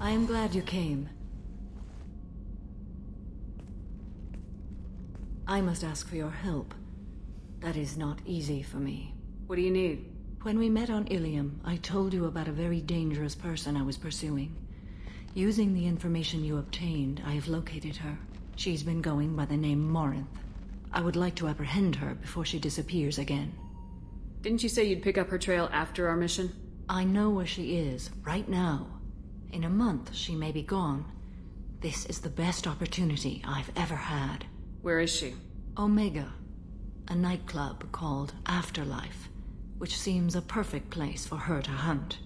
I am glad you came. I must ask for your help. That is not easy for me. What do you need? When we met on Ilium, I told you about a very dangerous person I was pursuing. Using the information you obtained, I have located her. She's been going by the name Morinth. I would like to apprehend her before she disappears again. Didn't you say you'd pick up her trail after our mission? I know where she is, right now. In a month, she may be gone. This is the best opportunity I've ever had. Where is she? Omega, a nightclub called Afterlife, which seems a perfect place for her to hunt.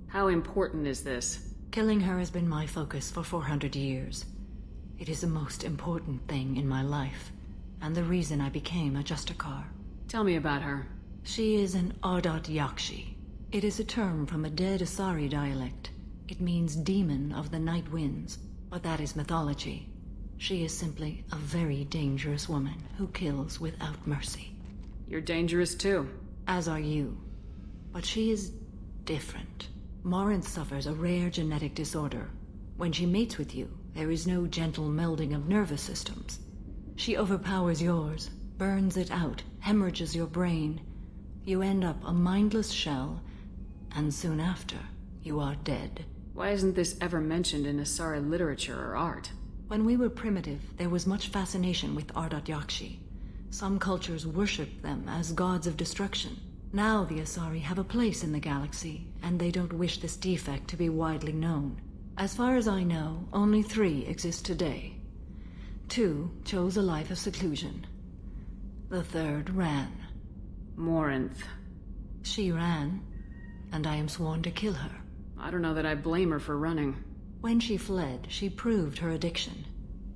How important is this? Killing her has been my focus for 400 years. It is the most important thing in my life, and the reason I became a Justicar. Tell me about her. She is an Ardat-Yakshi. It is a term from a dead Asari dialect. It means demon of the night winds, but that is mythology. She is simply a very dangerous woman who kills without mercy. You're dangerous too. As are you. But she is different. Morinth suffers a rare genetic disorder. When she mates with you, there is no gentle melding of nervous systems. She overpowers yours, burns it out, hemorrhages your brain. You end up a mindless shell, and soon after, you are dead. Why isn't this ever mentioned in Asari literature or art? When we were primitive, there was much fascination with Ardat-Yakshi. Some cultures worshipped them as gods of destruction. Now the Asari have a place in the galaxy, and they don't wish this defect to be widely known. As far as I know, only 3 exist today. 2 chose a life of seclusion. The 3rd ran. Morinth. She ran, and I am sworn to kill her. I don't know that I blame her for running. When she fled, she proved her addiction.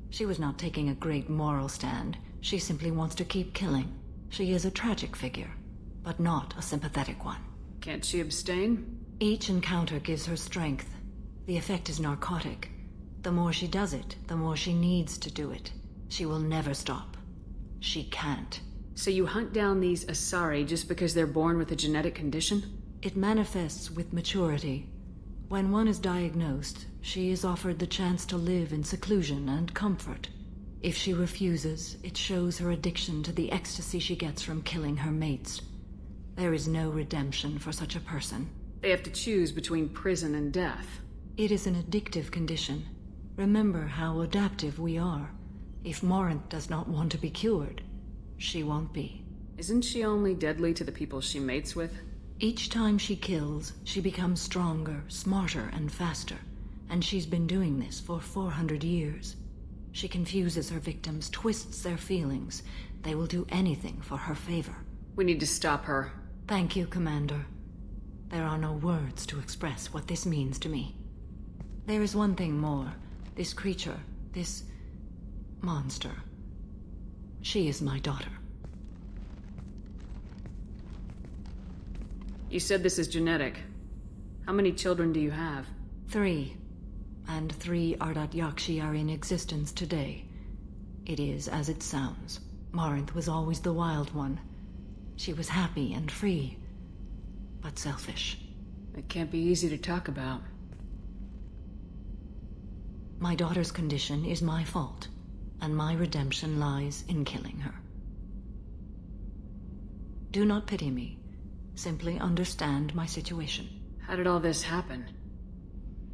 She was not taking a great moral stand. She simply wants to keep killing. She is a tragic figure, but not a sympathetic one. Can't she abstain? Each encounter gives her strength. The effect is narcotic. The more she does it, the more she needs to do it. She will never stop. She can't. So you hunt down these Asari just because they're born with a genetic condition? It manifests with maturity. When one is diagnosed, she is offered the chance to live in seclusion and comfort. If she refuses, it shows her addiction to the ecstasy she gets from killing her mates. There is no redemption for such a person. They have to choose between prison and death. It is an addictive condition. Remember how adaptive we are. If Morinth does not want to be cured, she won't be. Isn't she only deadly to the people she mates with? Each time she kills, she becomes stronger, smarter, and faster. And she's been doing this for 400 years. She confuses her victims, twists their feelings. They will do anything for her favor. We need to stop her. Thank you, Commander. There are no words to express what this means to me. There is one thing more. This creature, this monster. She is my daughter. You said this is genetic. How many children do you have? 3. And 3 Ardat-Yakshi are in existence today. It is as it sounds. Morinth was always the wild one. She was happy and free, but selfish. It can't be easy to talk about. My daughter's condition is my fault, and my redemption lies in killing her. Do not pity me. Simply understand my situation. How did all this happen?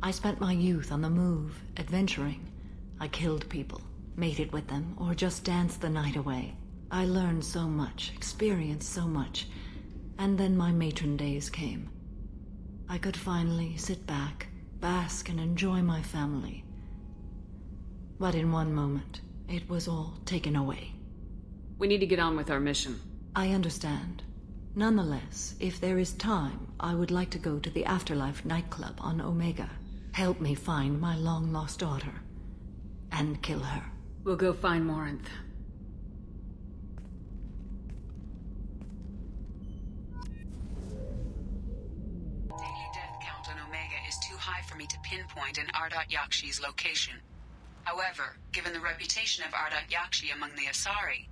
I spent my youth on the move, adventuring. I killed people, mated with them, or just danced the night away. I learned so much, experienced so much, and then my matron days came. I could finally sit back, bask, and enjoy my family. But in one moment, it was all taken away. We need to get on with our mission. I understand. Nonetheless, if there is time, I would like to go to the Afterlife nightclub on Omega. Help me find my long-lost daughter. And kill her. We'll go find Morinth. Daily death count on Omega is too high for me to pinpoint an Ardat-Yakshi's location. However, given the reputation of Ardat-Yakshi among the Asari,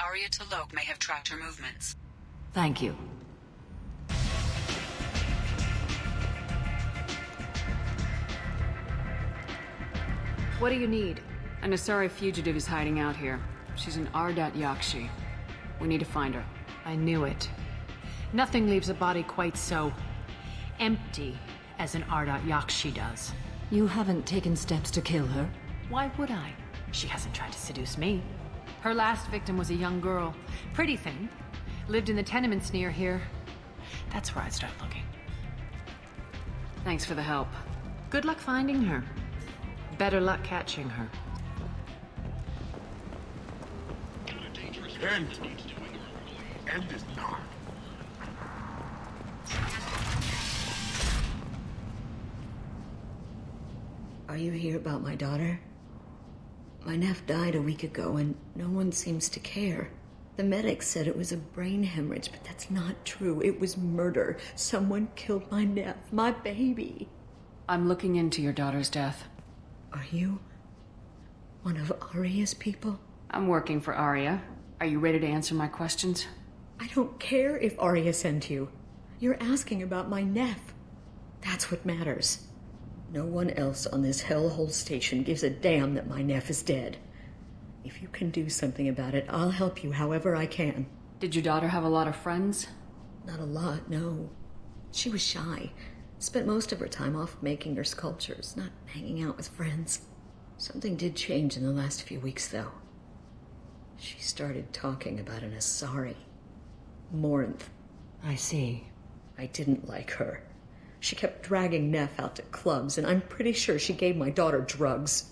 Arya T'Loak may have tracked her movements. Thank you. What do you need? An Asari fugitive is hiding out here. She's an Ardat-Yakshi. We need to find her. I knew it. Nothing leaves a body quite so empty as an Ardat-Yakshi does. You haven't taken steps to kill her? Why would I? She hasn't tried to seduce me. Her last victim was a young girl. Pretty thing. Lived in the tenements near here. That's where I'd start looking. Thanks for the help. Good luck finding her. Better luck catching her. End is not. Are you here about my daughter? My nephew died a week ago and no one seems to care. The medics said it was a brain hemorrhage, but that's not true. It was murder. Someone killed my nephew, my baby. I'm looking into your daughter's death. Are you one of Arya's people? I'm working for Arya. Are you ready to answer my questions? I don't care if Arya sent you. You're asking about my nephew. That's what matters. No one else on this hellhole station gives a damn that my nephew is dead. If you can do something about it, I'll help you however I can. Did your daughter have a lot of friends? Not a lot, no. She was shy. Spent most of her time off making her sculptures, not hanging out with friends. Something did change in the last few weeks, though. She started talking about an Asari. Morinth. I see. I didn't like her. She kept dragging Neff out to clubs, and I'm pretty sure she gave my daughter drugs.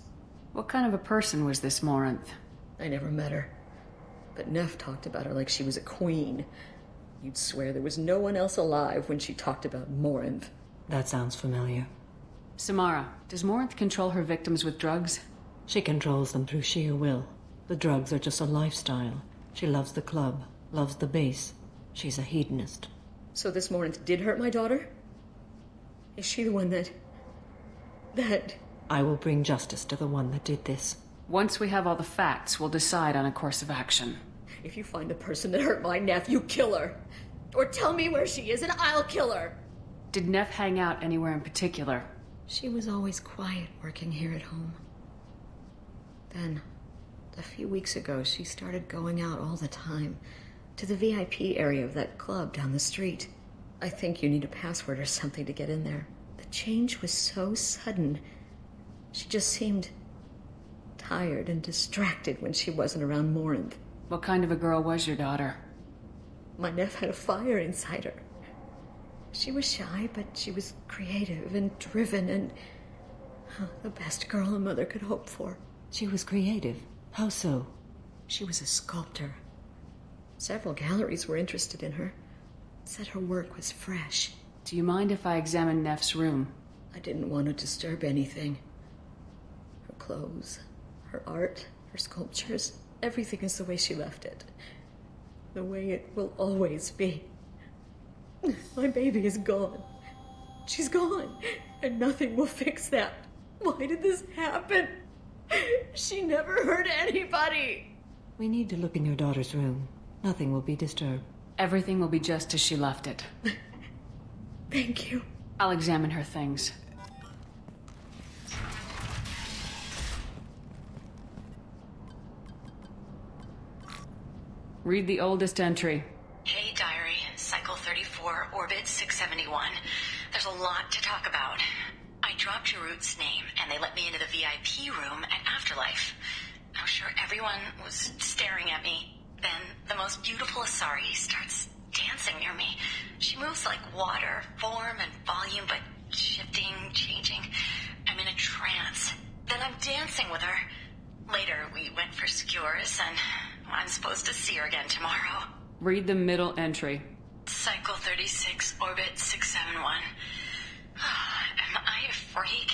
What kind of a person was this Morinth? I never met her. But Neff talked about her like she was a queen. You'd swear there was no one else alive when she talked about Morinth. That sounds familiar. Samara, does Morinth control her victims with drugs? She controls them through sheer will. The drugs are just a lifestyle. She loves the club, loves the base. She's a hedonist. So this Morinth did hurt my daughter? Is she the one that... I will bring justice to the one that did this. Once we have all the facts, we'll decide on a course of action. If you find the person that hurt my nephew, kill her. Or tell me where she is and I'll kill her. Did Neff hang out anywhere in particular? She was always quiet working here at home. Then, a few weeks ago, she started going out all the time to the VIP area of that club down the street. I think you need a password or something to get in there. The change was so sudden. She just seemed tired and distracted when she wasn't around Morinth. What kind of a girl was your daughter? My nephew had a fire inside her. She was shy, but she was creative and driven and the best girl a mother could hope for. She was creative. How so? She was a sculptor. Several galleries were interested in her. Said her work was fresh. Do you mind if I examine Neff's room? I didn't want to disturb anything. Her clothes, her art, her sculptures, everything is the way she left it. The way it will always be. My baby is gone. She's gone, and nothing will fix that. Why did this happen? She never hurt anybody. We need to look in your daughter's room. Nothing will be disturbed. Everything will be just as she left it. Thank you. I'll examine her things. Read the oldest entry. Hey, Diary. Cycle 34, Orbit 671. There's a lot to talk about. I dropped Jarut's name, and they let me into the VIP room at Afterlife. I'm sure everyone was staring at me. Then the most beautiful Asari starts dancing near me. She moves like water, form and volume, but shifting, changing. I'm in a trance. Then I'm dancing with her. Later, we went for skewers, and I'm supposed to see her again tomorrow. Read the middle entry. Cycle 36, Orbit 671. Am I a freak?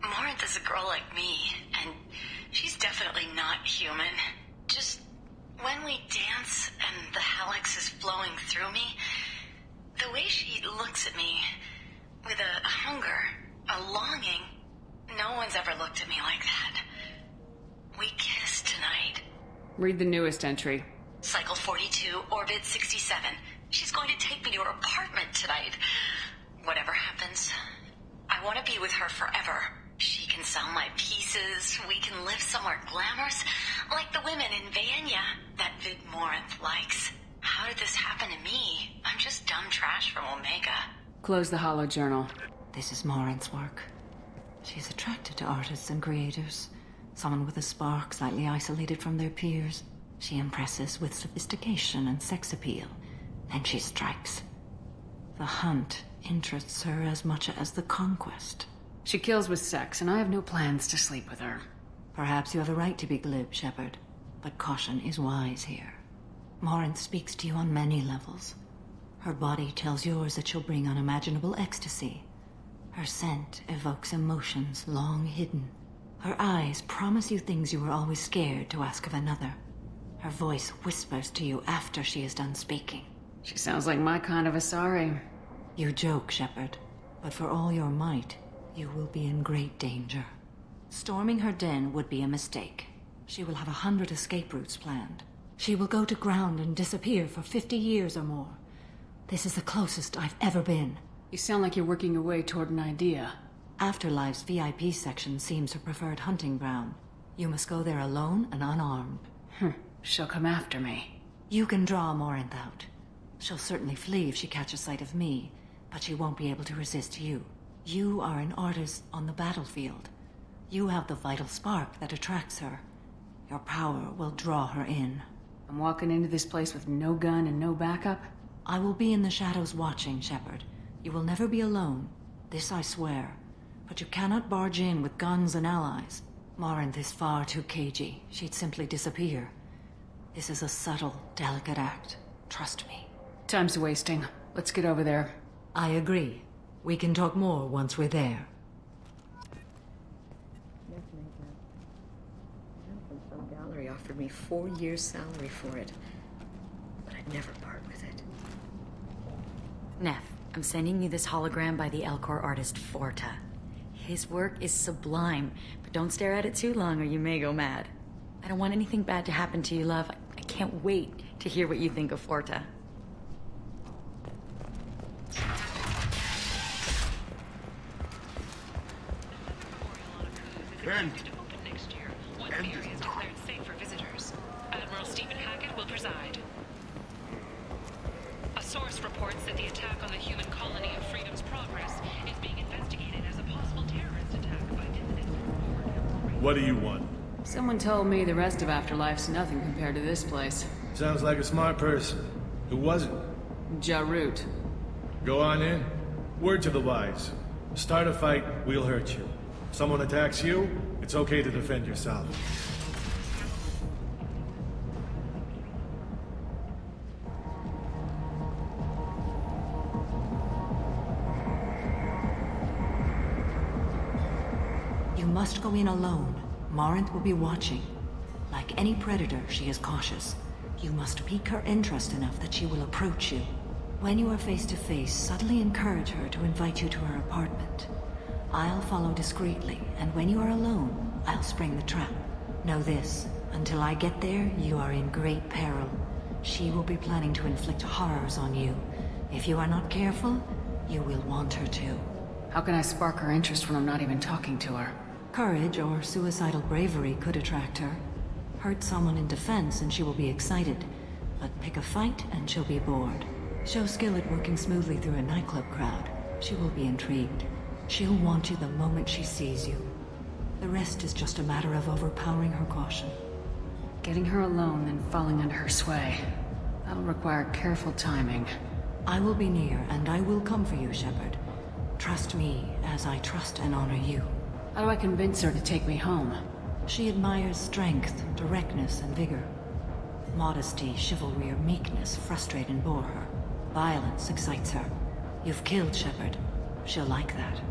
Morinth is a girl like me, and she's definitely not human. Just when we dance and the helix is flowing through me, the way she looks at me with a hunger, a longing, no one's ever looked at me like that. We kissed tonight. Read the newest entry. Cycle 42, Orbit 67. She's going to take me to her apartment tonight. Whatever happens, I want to be with her forever. She can sell my pieces, can live somewhere glamorous, like the women in Vanya that Vid Morinth likes. How did this happen to me? I'm just dumb trash from Omega. Close the hollow journal. This is Morinth's work. She's attracted to artists and creators. Someone with a spark, slightly isolated from their peers. She impresses with sophistication and sex appeal. Then she strikes. The hunt interests her as much as the conquest. She kills with sex, and I have no plans to sleep with her. Perhaps you have a right to be glib, Shepard, but caution is wise here. Morinth speaks to you on many levels. Her body tells yours that she'll bring unimaginable ecstasy. Her scent evokes emotions long hidden. Her eyes promise you things you were always scared to ask of another. Her voice whispers to you after she is done speaking. She sounds like my kind of Asari. You joke, Shepard, but for all your might, you will be in great danger. Storming her den would be a mistake. She will have 100 escape routes planned. She will go to ground and disappear for 50 years or more. This is the closest I've ever been. You sound like you're working your way toward an idea. Afterlife's VIP section seems her preferred hunting ground. You must go there alone and unarmed. She'll come after me. You can draw Morinth out. She'll certainly flee if she catches sight of me, but she won't be able to resist you. You are an artist on the battlefield. You have the vital spark that attracts her. Your power will draw her in. I'm walking into this place with no gun and no backup? I will be in the shadows watching, Shepard. You will never be alone. This I swear. But you cannot barge in with guns and allies. Morinth is far too cagey. She'd simply disappear. This is a subtle, delicate act. Trust me. Time's wasting. Let's get over there. I agree. We can talk more once we're there. Yes, Major. Some gallery offered me 4 years' salary for it. But I'd never part with it. Neff, I'm sending you this hologram by the Elcor artist Forta. His work is sublime, but don't stare at it too long or you may go mad. I don't want anything bad to happen to you, love. I can't wait to hear what you think of Forta. Ben. One area is declared safe for visitors. Admiral Stephen Hackett will preside. A source reports that the attack on the human colony of Freedom's Progress is being investigated as a possible terrorist attack by dissidents. What do you want? Someone told me the rest of Afterlife's nothing compared to this place. Sounds like a smart person. Who was it? Jarut. Go on in. Word to the wise. Start a fight, we'll hurt you. Someone attacks you, it's okay to defend yourself. You must go in alone. Morinth will be watching. Like any predator, she is cautious. You must pique her interest enough that she will approach you. When you are face to face, subtly encourage her to invite you to her apartment. I'll follow discreetly, and when you are alone, I'll spring the trap. Know this, until I get there, you are in great peril. She will be planning to inflict horrors on you. If you are not careful, you will want her to. How can I spark her interest when I'm not even talking to her? Courage or suicidal bravery could attract her. Hurt someone in defense and she will be excited. But pick a fight and she'll be bored. Show skill at working smoothly through a nightclub crowd. She will be intrigued. She'll want you the moment she sees you. The rest is just a matter of overpowering her caution. Getting her alone, then falling under her sway. That'll require careful timing. I will be near, and I will come for you, Shepard. Trust me as I trust and honor you. How do I convince her to take me home? She admires strength, directness, and vigor. Modesty, chivalry, or meekness frustrate and bore her. Violence excites her. You've killed Shepard. She'll like that.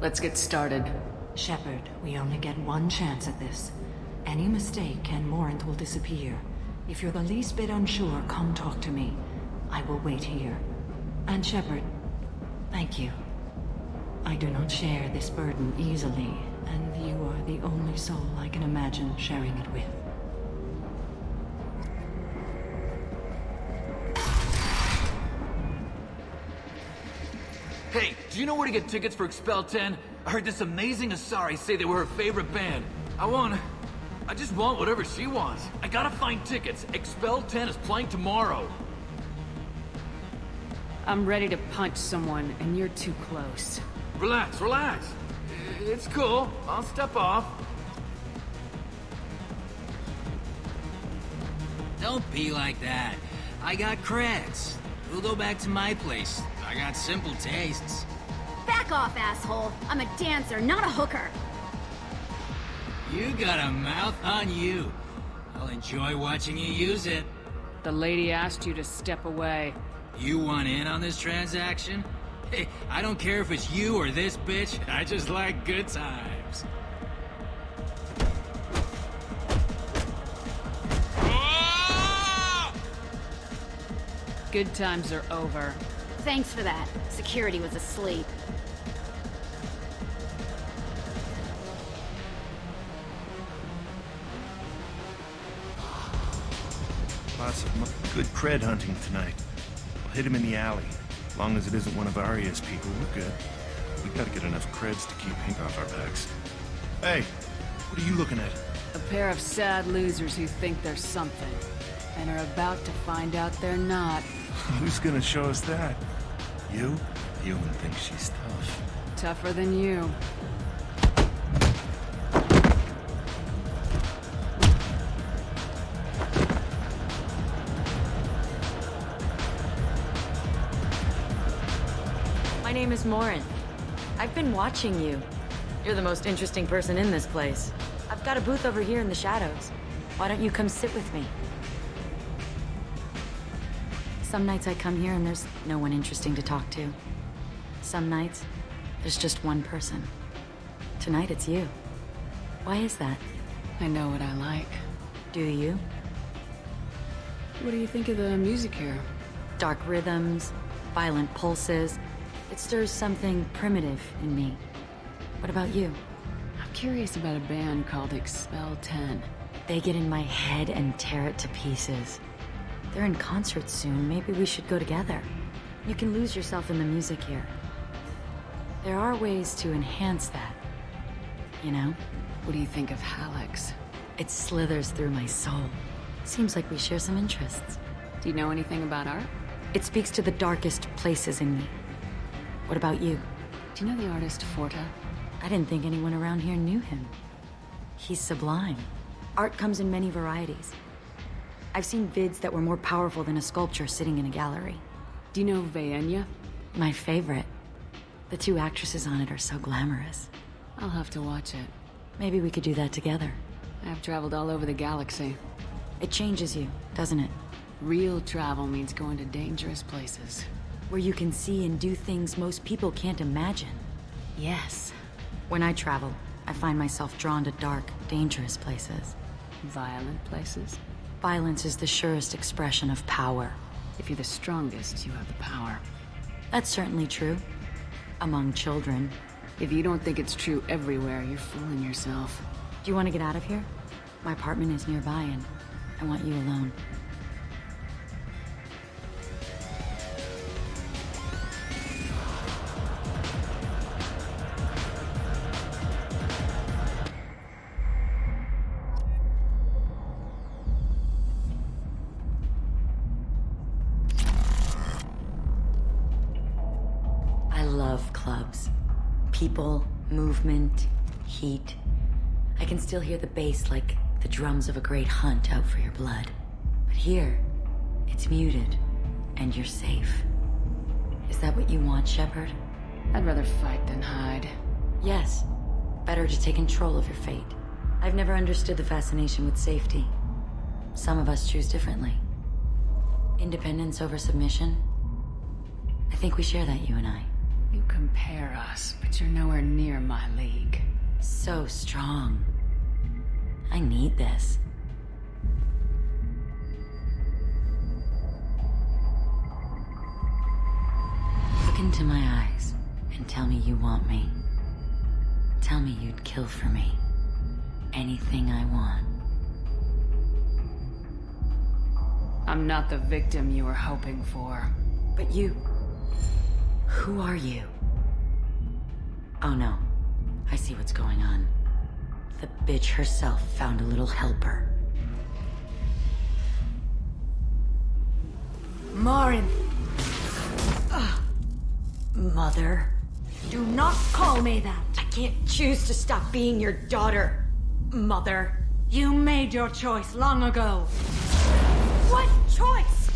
Let's get started. Shepard, we only get one chance at this. Any mistake and Morinth will disappear. If you're the least bit unsure, come talk to me. I will wait here. And Shepard, thank you. I do not share this burden easily, and you are the only soul I can imagine sharing it with. Hey, do you know where to get tickets for Expel 10? I heard this amazing Asari say they were her favorite band. I want I just want whatever she wants. I gotta find tickets. Expel 10 is playing tomorrow. I'm ready to punch someone, and you're too close. Relax, relax. It's cool. I'll step off. Don't be like that. I got creds. We'll go back to my place. I got simple tastes. Back off, asshole. I'm a dancer, not a hooker. You got a mouth on you. I'll enjoy watching you use it. The lady asked you to step away. You want in on this transaction? Hey, I don't care if it's you or this bitch. I just like good times. Good times are over. Thanks for that. Security was asleep. Lots of good cred hunting tonight. We'll hit him in the alley. As long as it isn't one of Arya's people, we're good. We gotta get enough creds to keep ink off our backs. Hey, what are you looking at? A pair of sad losers who think they're something, and are about to find out they're not. Who's gonna show us that? You? The woman thinks she's tough. Tougher than you. My name is Morin. I've been watching you. You're the most interesting person in this place. I've got a booth over here in the shadows. Why don't you come sit with me? Some nights I come here and there's no one interesting to talk to. Some nights, there's just one person. Tonight it's you. Why is that? I know what I like. Do you? What do you think of the music here? Dark rhythms, violent pulses. It stirs something primitive in me. What about you? I'm curious about a band called Expel 10. They get in my head and tear it to pieces. They're in concert soon. Maybe we should go together. You can lose yourself in the music here. There are ways to enhance that. You know? What do you think of Hallex? It slithers through my soul. Seems like we share some interests. Do you know anything about art? It speaks to the darkest places in me. What about you? Do you know the artist Forta? I didn't think anyone around here knew him. He's sublime. Art comes in many varieties. I've seen vids that were more powerful than a sculpture sitting in a gallery. Do you know Vaenya? My favorite. The two actresses on it are so glamorous. I'll have to watch it. Maybe we could do that together. I've traveled all over the galaxy. It changes you, doesn't it? Real travel means going to dangerous places. Where you can see and do things most people can't imagine. Yes. When I travel, I find myself drawn to dark, dangerous places. Violent places? Violence is the surest expression of power. If you're the strongest, you have the power. That's certainly true. Among children. If you don't think it's true everywhere, you're fooling yourself. Do you want to get out of here? My apartment is nearby and I want you alone. I love clubs. People, movement, heat. I can still hear the bass like the drums of a great hunt out for your blood. But here, it's muted, and you're safe. Is that what you want, Shepard? I'd rather fight than hide. Yes. Better to take control of your fate. I've never understood the fascination with safety. Some of us choose differently. Independence over submission? I think we share that, you and I. You compare us, but you're nowhere near my league. So strong. I need this. Look into my eyes and tell me you want me. Tell me you'd kill for me. Anything I want. I'm not the victim you were hoping for. But you... Who are you? Oh no. I see what's going on. The bitch herself found a little helper. Morin! Mother. Do not call me that! I can't choose to stop being your daughter, Mother. You made your choice long ago. What choice?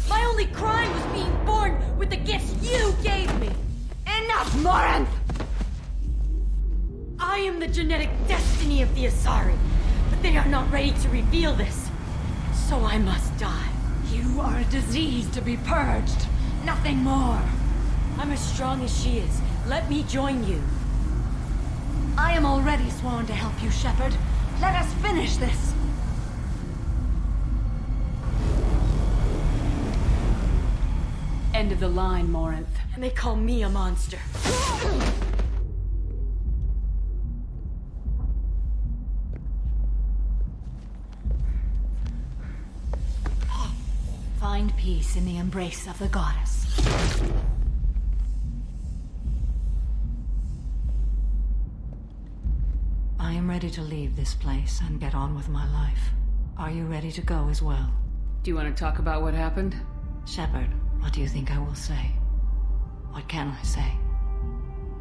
My only crime was being born with the gifts you gave me. Enough, Morin! I am the genetic destiny of the Asari, but they are not ready to reveal this. So I must die. You are a disease to be purged. Nothing more. I'm as strong as she is. Let me join you. I am already sworn to help you, Shepard. Let us finish this. End of the line, Morinth. And they call me a monster. Find peace in the embrace of the goddess. I am ready to leave this place and get on with my life. Are you ready to go as well? Do you want to talk about what happened? Shepard, what do you think I will say? What can I say?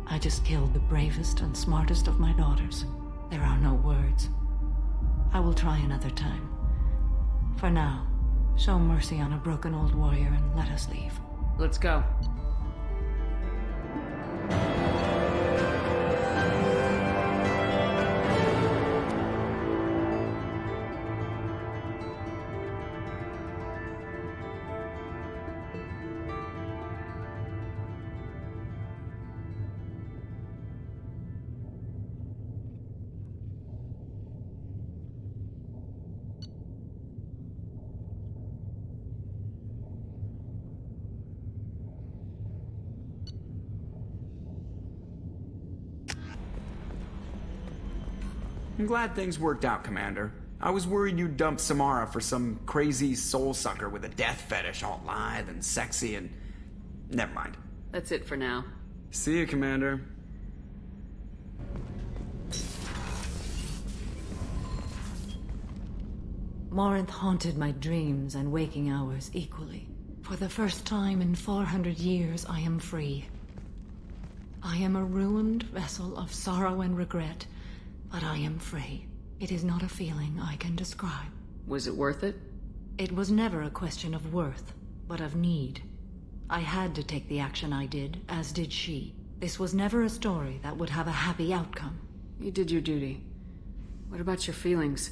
I just killed the bravest and smartest of my daughters. There are no words. I will try another time. For now, show mercy on a broken old warrior and let us leave. Let's go. I'm glad things worked out, Commander. I was worried you'd dump Samara for some crazy soul sucker with a death fetish all lithe and sexy and... Never mind. That's it for now. See you, Commander. Morinth haunted my dreams and waking hours equally. For the first time in 400 years, I am free. I am a ruined vessel of sorrow and regret, but I am free. It is not a feeling I can describe. Was it worth it? It was never a question of worth, but of need. I had to take the action I did, as did she. This was never a story that would have a happy outcome. You did your duty. What about your feelings?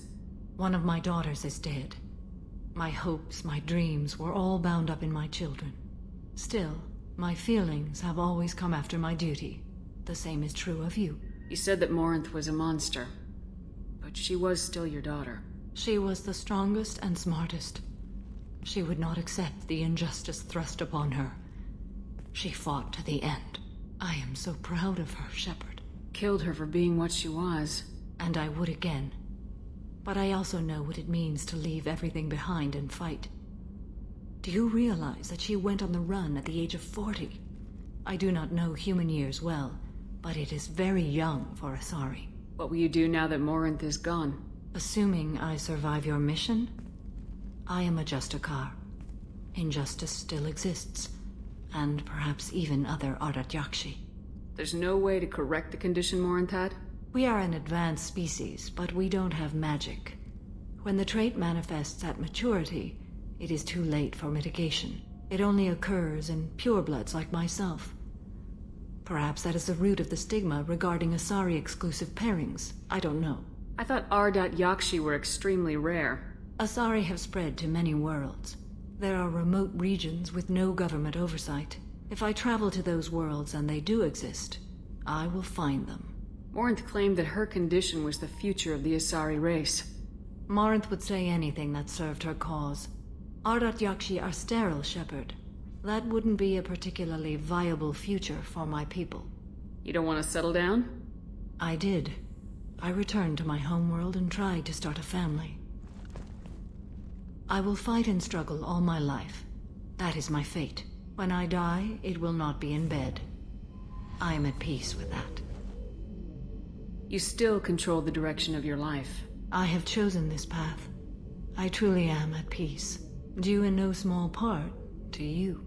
One of my daughters is dead. My hopes, my dreams were all bound up in my children. Still, my feelings have always come after my duty. The same is true of you. You said that Morinth was a monster, but she was still your daughter. She was the strongest and smartest. She would not accept the injustice thrust upon her. She fought to the end. I am so proud of her, Shepard. Killed her for being what she was. And I would again. But I also know what it means to leave everything behind and fight. Do you realize that she went on the run at the age of 40? I do not know human years well, but it is very young for Asari. What will you do now that Morinth is gone? Assuming I survive your mission, I am a Justikar. Injustice still exists, and perhaps even other Ardat-Yakshi. There's no way to correct the condition Morinth had? We are an advanced species, but we don't have magic. When the trait manifests at maturity, it is too late for mitigation. It only occurs in purebloods like myself. Perhaps that is the root of the stigma regarding Asari-exclusive pairings. I don't know. I thought Ardat-Yakshi were extremely rare. Asari have spread to many worlds. There are remote regions with no government oversight. If I travel to those worlds and they do exist, I will find them. Morinth claimed that her condition was the future of the Asari race. Morinth would say anything that served her cause. Ardat-Yakshi are sterile, Shepard. That wouldn't be a particularly viable future for my people. You don't want to settle down? I did. I returned to my homeworld and tried to start a family. I will fight and struggle all my life. That is my fate. When I die, it will not be in bed. I am at peace with that. You still control the direction of your life. I have chosen this path. I truly am at peace, due in no small part to you.